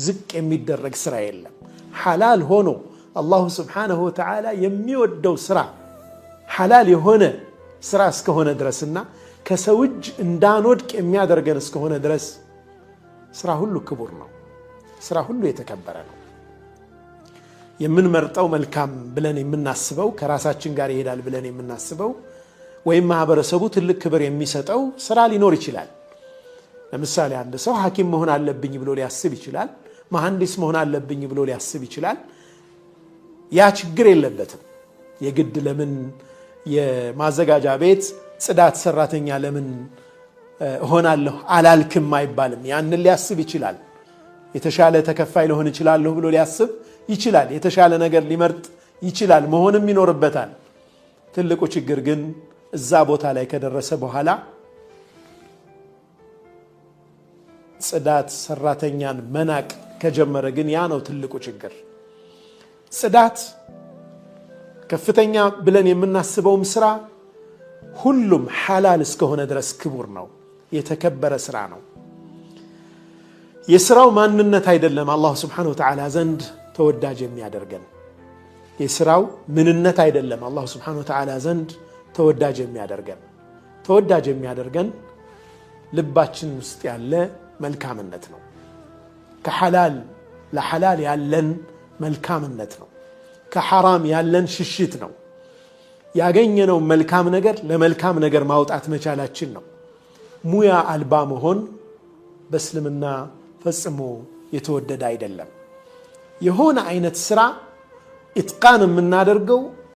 ዝቅ የሚደረግ ስራ የለም ሐላል ሆኖ አላሁ ስብሓነሁ ወተዓላ የሚወደው ስራ ሐላል የሆነ ስራ እስከሆነ ድረስና ከሰው እጅ እንዳንወድቅ የሚያደርገን እስከሆነ ድረስ ስራ ሁሉ ክቡር ነው ስራ ሁሉ የተከበረ ነው የምንመርጠው መልካም ብለን የምናስበው ከራሳችን ጋር ይሄዳል ብለን የምናስበው ወይም ማህበረሰቡ ትልቅ ክብር የሚሰጠው ስራ ሊኖር ይችላል ለምሳሌ አንድ ሰው ሐኪም መሆን አለብኝ ብሎ ሊያስብ ይችላል መሐንዲስ መሆን አለብኝ ብሎ ሊያስብ ይችላል ያ ችግር የለበትም የግድ ለምን የማዘጋጃ ቤት ጽዳት ሰራተኛ ለምን ሆናለሁ አላልክም አይባልም ያንን ሊያስብ ይችላል የተሻለ ተከፋይ ሊሆን ይችላል ብሎ ሊያስብ ይችላል የተሻለ ነገር ሊመርጥ ይችላል መሆንም ይኖርበታል ትልቁ ችግር ግን እዛ ቦታ ላይ ከደረሰ በኋላ ጽዳት ሰራተኛን መናቅ ከጀመረ ግን ያ ነው ትልቁ ችግር ጽዳት ከፍተኛ ብለን የምናስበውም ስራ ሁሉም ሐላል እስከሆነ ድረስ ክቡር ነው የተከበረ ስራ ነው የስራው ማንነት አይደለም አላህ Subhanahu Wa Ta'ala ዘንድ ተወዳጅ የሚያደርገን የስራው ምንነት አይደለም አላህ Subhanahu Wa Ta'ala ዘንድ ተወዳጅ የሚያደርገን ልባችን ውስጥ ያለ መልካምነት ነው ከሐላል ለሐላል ያለን መልካምነት ነው ከሐራም ያለን ሽሽት ነው ያገኘነው መልካም ነገር ለመልካም ነገር ማውጣት መቻላችን ነው ሙያ አልባ መሆን በእስልምና ፈጽሞ የተወደደ አይደለም የሆነ አይነት ስራ ኢትቃን የምናደርገው